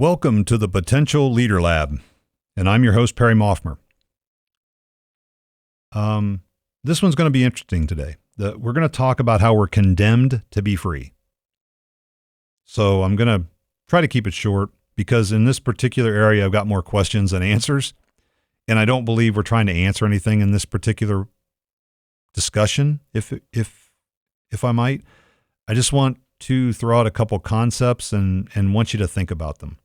Welcome to the Potential Leader Lab, and I'm your host, Perry Maughmer. This one's going to be interesting today. We're going to talk about how we're condemned to be free. So I'm going to try to keep it short because in this particular area, I've got more questions than answers, and I don't believe we're trying to answer anything in this particular discussion, if I might. I just want to throw out a couple concepts and want you to think about them.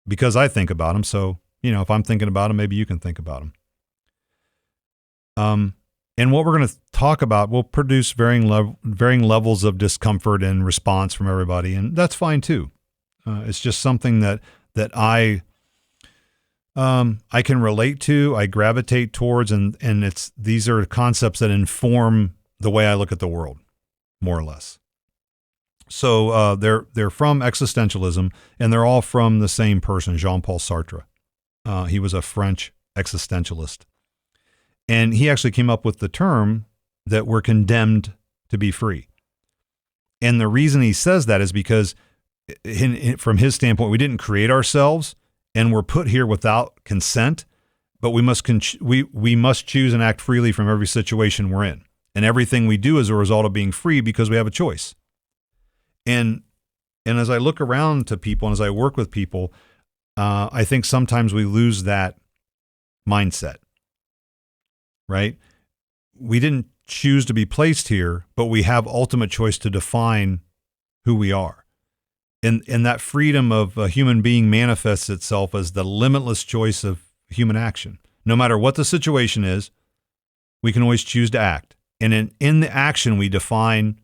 Because I think about them, so, if I'm thinking about them, maybe you can think about them. And what we're going to talk about will produce varying levels of discomfort and response from everybody, and that's fine too. It's just something that I can relate to, I gravitate towards, and these are concepts that inform the way I look at the world, more or less. So they're from existentialism, and they're all from the same person, Jean-Paul Sartre. He was a French existentialist. And he actually came up with the term that we're condemned to be free. And the reason he says that is because from his standpoint, we didn't create ourselves, and we're put here without consent, but we must choose and act freely from every situation we're in. And everything we do is a result of being free because we have a choice. And as I look around to people and as I work with people, I think sometimes we lose that mindset, right? We didn't choose to be placed here, but we have ultimate choice to define who we are. And that freedom of a human being manifests itself as the limitless choice of human action. No matter what the situation is, we can always choose to act. And in the action, we define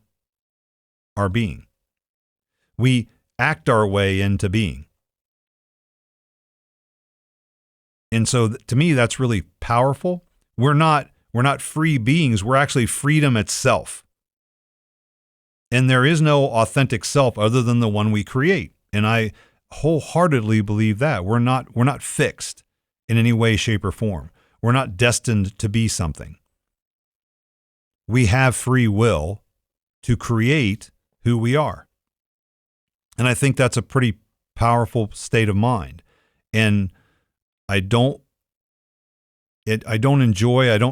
our being. We act our way into being. And so to me, that's really powerful. We're not free beings. We're actually freedom itself. And there is no authentic self other than the one we create. And I wholeheartedly believe that. We're not fixed in any way, shape, or form. We're not destined to be something. We have free will to create who we are. And I think that's a pretty powerful state of mind. And I don't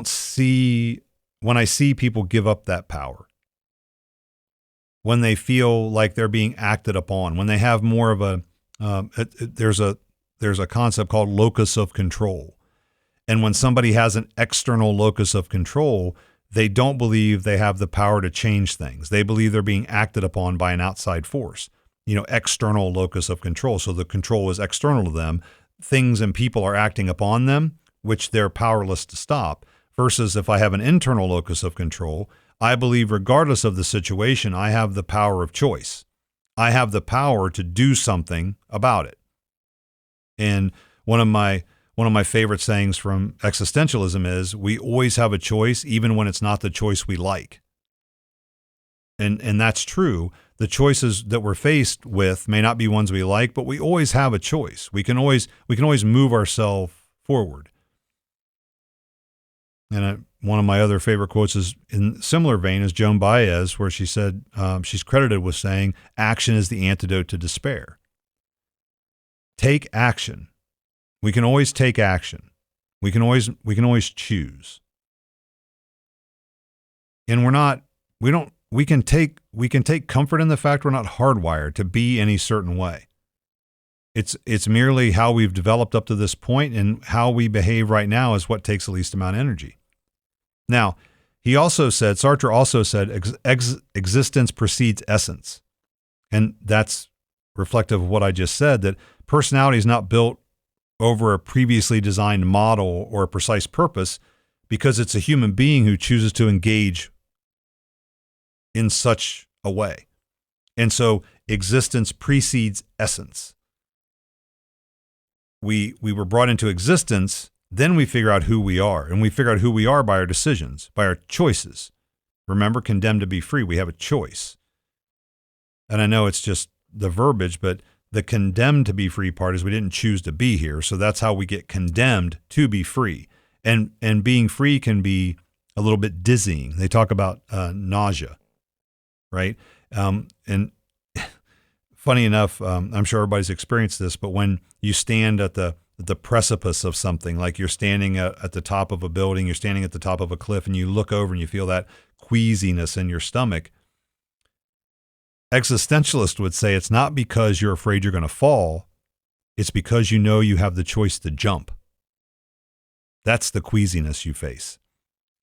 see, when I see people give up that power, when they feel like they're being acted upon, when they have more of there's a concept called locus of control. And when somebody has an external locus of control, they don't believe they have the power to change things. They believe they're being acted upon by an outside force. External locus of control. So the control is external to them. Things and people are acting upon them, which they're powerless to stop. Versus if I have an internal locus of control, I believe regardless of the situation, I have the power of choice. I have the power to do something about it. And one of my favorite sayings from existentialism is, we always have a choice, even when it's not the choice we like. And that's true. The choices that we're faced with may not be ones we like, but we always have a choice. We can always move ourselves forward. And one of my other favorite quotes is in similar vein is Joan Baez, where she said, she's credited with saying, action is the antidote to despair. Take action. We can always take action. We can always choose. And we can take comfort in the fact we're not hardwired to be any certain way. It's merely how we've developed up to this point, and how we behave right now is what takes the least amount of energy. Now, Sartre also said, existence precedes essence. And that's reflective of what I just said, that personality is not built over a previously designed model or a precise purpose, because it's a human being who chooses to engage in such a way. And so existence precedes essence. We were brought into existence, then we figure out who we are. And we figure out who we are by our decisions, by our choices. Remember, condemned to be free, we have a choice. And I know it's just the verbiage, but the condemned to be free part is we didn't choose to be here. So that's how we get condemned to be free. And being free can be a little bit dizzying. They talk about nausea, right? And funny enough, I'm sure everybody's experienced this, but when you stand at the precipice of something, like you're standing at the top of a building, you're standing at the top of a cliff, and you look over and you feel that queasiness in your stomach. Existentialist would say it's not because you're afraid you're going to fall. It's because you know you have the choice to jump. That's the queasiness you face.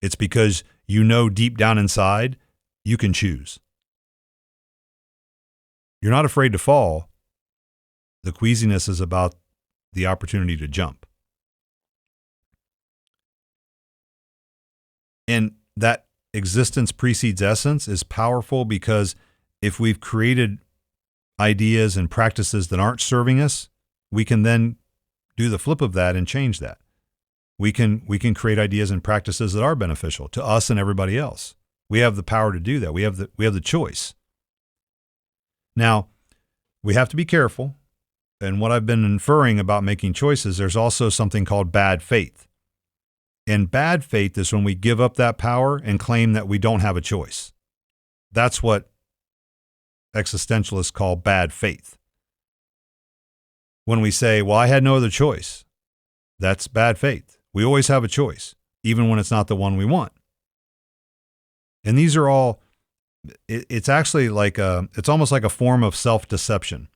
It's because you know deep down inside you can choose. You're not afraid to fall. The queasiness is about the opportunity to jump. And that existence precedes essence is powerful because if we've created ideas and practices that aren't serving us, we can then do the flip of that and change that. We can create ideas and practices that are beneficial to us and everybody else. We have the power to do that. We have the choice. Now, we have to be careful. And what I've been inferring about making choices, there's also something called bad faith. And bad faith is when we give up that power and claim that we don't have a choice. That's what existentialists call bad faith. When we say, well, I had no other choice, that's bad faith. We always have a choice, even when it's not the one we want. And these are all, it's actually like it's almost like a form of self-deception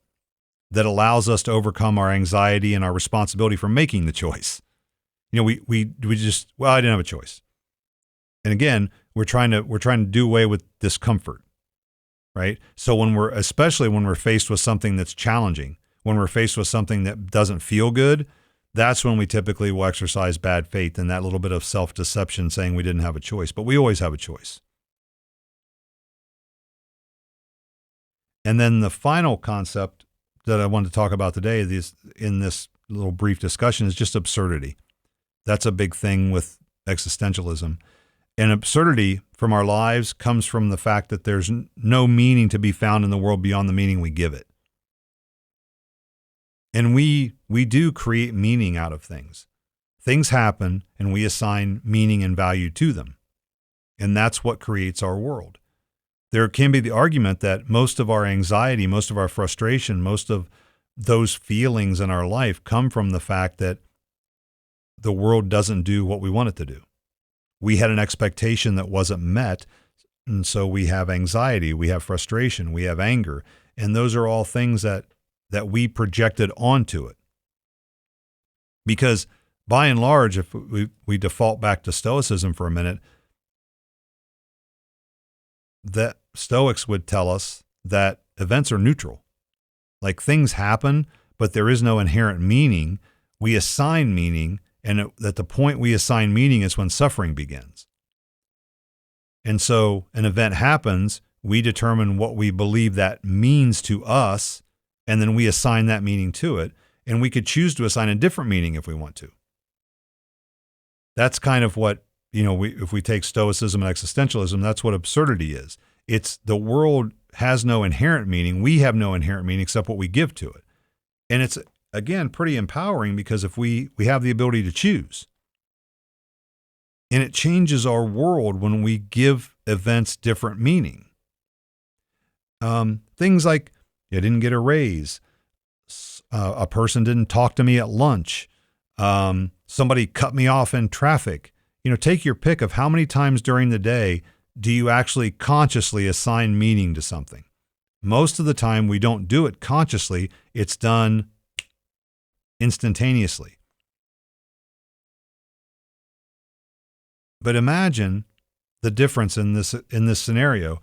that allows us to overcome our anxiety and our responsibility for making the choice. You know, we just, well, I didn't have a choice. And again, we're trying to do away with discomfort, right? So especially when we're faced with something that's challenging, when we're faced with something that doesn't feel good, that's when we typically will exercise bad faith and that little bit of self-deception saying we didn't have a choice, but we always have a choice. And then the final concept that I wanted to talk about today in this little brief discussion is just absurdity. That's a big thing with existentialism. And absurdity from our lives comes from the fact that there's no meaning to be found in the world beyond the meaning we give it. And we do create meaning out of things. Things happen and we assign meaning and value to them. And that's what creates our world. There can be the argument that most of our anxiety, most of our frustration, most of those feelings in our life come from the fact that the world doesn't do what we want it to do. We had an expectation that wasn't met, and so we have anxiety, we have frustration, we have anger, and those are all things that we projected onto it. Because by and large, if we default back to Stoicism for a minute, that Stoics would tell us that events are neutral. Like things happen, but there is no inherent meaning. We assign meaning, and at the point we assign meaning is when suffering begins. And so an event happens, we determine what we believe that means to us, and then we assign that meaning to it, and we could choose to assign a different meaning if we want to. That's kind of what, if we take Stoicism and existentialism, that's what absurdity is. It's the world has no inherent meaning. We have no inherent meaning except what we give to it. And it's, again, pretty empowering because if we have the ability to choose. And it changes our world when we give events different meaning. Things like, I didn't get a raise. A person didn't talk to me at lunch. Somebody cut me off in traffic. Take your pick of how many times during the day do you actually consciously assign meaning to something. Most of the time we don't do it consciously. It's done instantaneously. But imagine the difference in this scenario.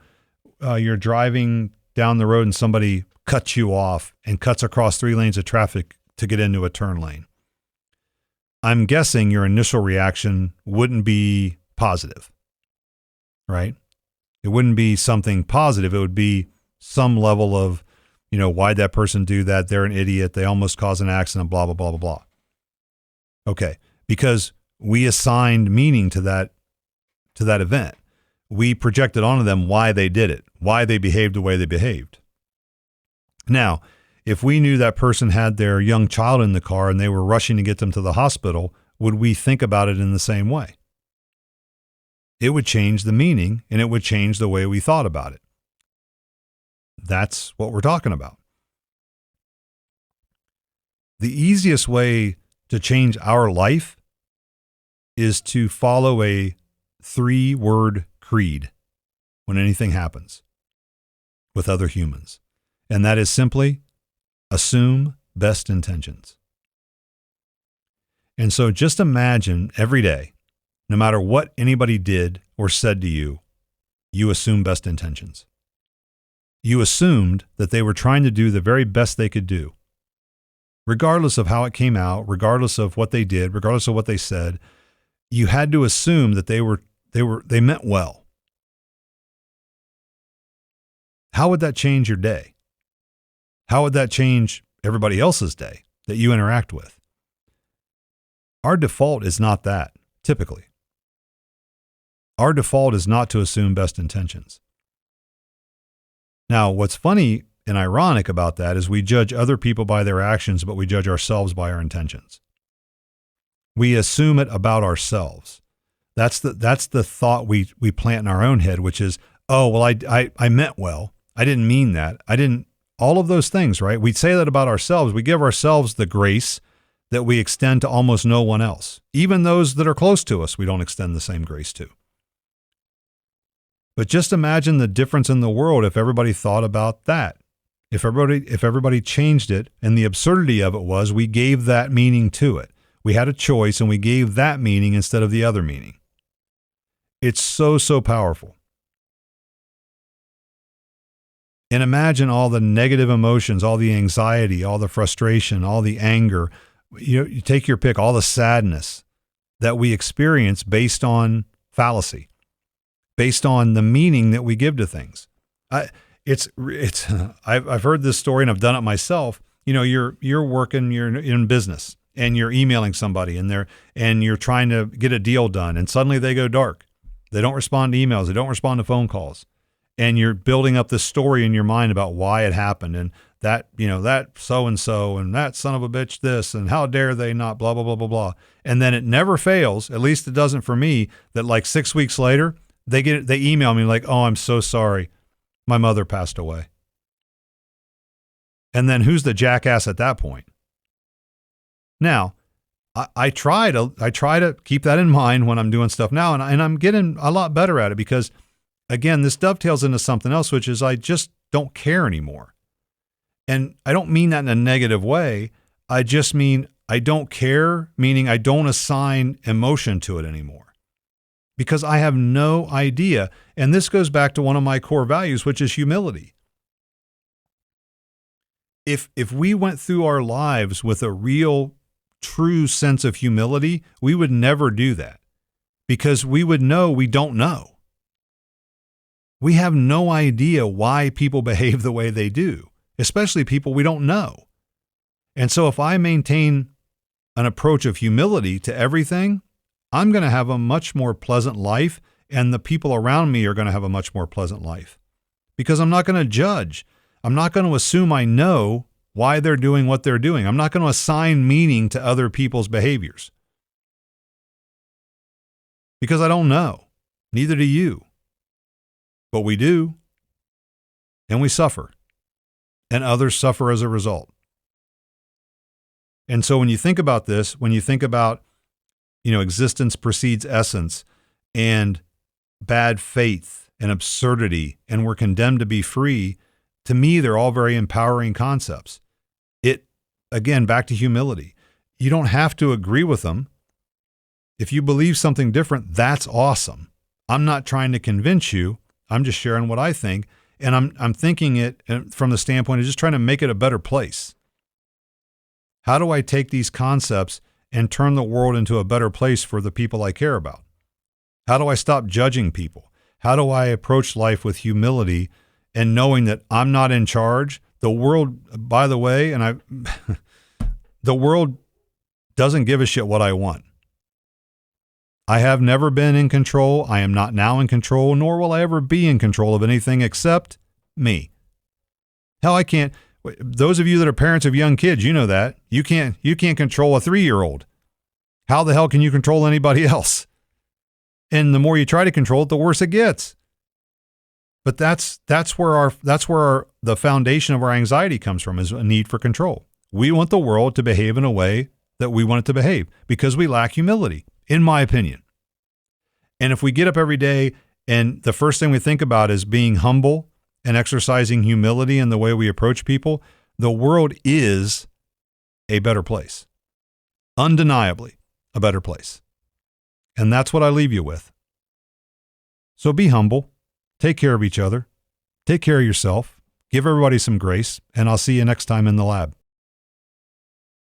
You're driving down the road and somebody cuts you off and cuts across 3 lanes of traffic to get into a turn lane. I'm guessing your initial reaction wouldn't be positive, right? It wouldn't be something positive. It would be some level of, why'd that person do that? They're an idiot. They almost caused an accident, blah, blah, blah, blah, blah. Okay. Because we assigned meaning to that event. We projected onto them why they did it, why they behaved the way they behaved. Now, if we knew that person had their young child in the car and they were rushing to get them to the hospital, would we think about it in the same way? It would change the meaning and it would change the way we thought about it. That's what we're talking about. the easiest way to change our life is to follow a 3-word creed when anything happens with other humans. And that is simply assume best intentions. And so just imagine every day, no matter what anybody did or said to you, you assume best intentions. You assumed that they were trying to do the very best they could do. Regardless of how it came out, regardless of what they did, regardless of what they said, you had to assume that they meant well. How would that change your day? How would that change everybody else's day that you interact with? Our default is not that, typically. Our default is not to assume best intentions. Now, what's funny and ironic about that is we judge other people by their actions, but we judge ourselves by our intentions. We assume it about ourselves. That's the thought we plant in our own head, which is, oh, well, I meant well. I didn't mean that. All of those things, right? We say that about ourselves. We give ourselves the grace that we extend to almost no one else. Even those that are close to us, we don't extend the same grace to. But just imagine the difference in the world if everybody thought about that. If everybody changed it, and the absurdity of it was we gave that meaning to it. We had a choice and we gave that meaning instead of the other meaning. It's so, so powerful. And imagine all the negative emotions, all the anxiety, all the frustration, all the anger. You take your pick, all the sadness that we experience based on fallacy, based on the meaning that we give to things. I've heard this story and I've done it myself. You're working, you're in business and you're emailing somebody and you're trying to get a deal done, and suddenly they go dark. They don't respond to emails. They don't respond to phone calls. And you're building up this story in your mind about why it happened, and that so-and-so and that son of a bitch this, and how dare they not, blah, blah, blah, blah, blah. And then it never fails, at least it doesn't for me, that like 6 weeks later, they email me like, oh, I'm so sorry. My mother passed away. And then who's the jackass at that point? Now, I try to keep that in mind when I'm doing stuff now, and I'm getting a lot better at it because, again, this dovetails into something else, which is I just don't care anymore. And I don't mean that in a negative way. I just mean I don't care, meaning I don't assign emotion to it anymore because I have no idea. And this goes back to one of my core values, which is humility. If we went through our lives with a real, true sense of humility, we would never do that because we would know we don't know. We have no idea why people behave the way they do, especially people we don't know. And so if I maintain an approach of humility to everything, I'm going to have a much more pleasant life, and the people around me are going to have a much more pleasant life because I'm not going to judge. I'm not going to assume I know why they're doing what they're doing. I'm not going to assign meaning to other people's behaviors because I don't know. Neither do you. But we do, and we suffer, and others suffer as a result. And so when you think about this, when you think about, existence precedes essence and bad faith and absurdity, and we're condemned to be free, to me, they're all very empowering concepts. Again, back to humility. You don't have to agree with them. If you believe something different, that's awesome. I'm not trying to convince you. I'm just sharing what I think, and I'm thinking it from the standpoint of just trying to make it a better place. How do I take these concepts and turn the world into a better place for the people I care about? How do I stop judging people? How do I approach life with humility and knowing that I'm not in charge? The world, by the way, the world doesn't give a shit what I want. I have never been in control. I am not now in control, nor will I ever be in control of anything except me. Hell, I can't. Those of you that are parents of young kids, you know that. You can't control a 3-year-old. How the hell can you control anybody else? And the more you try to control it, the worse it gets. But that's where the foundation of our anxiety comes from, is a need for control. We want the world to behave in a way that we want it to behave because we lack humility, in my opinion. And if we get up every day and the first thing we think about is being humble and exercising humility in the way we approach people, the world is a better place. Undeniably a better place. And that's what I leave you with. So be humble, take care of each other, take care of yourself, give everybody some grace, and I'll see you next time in the lab.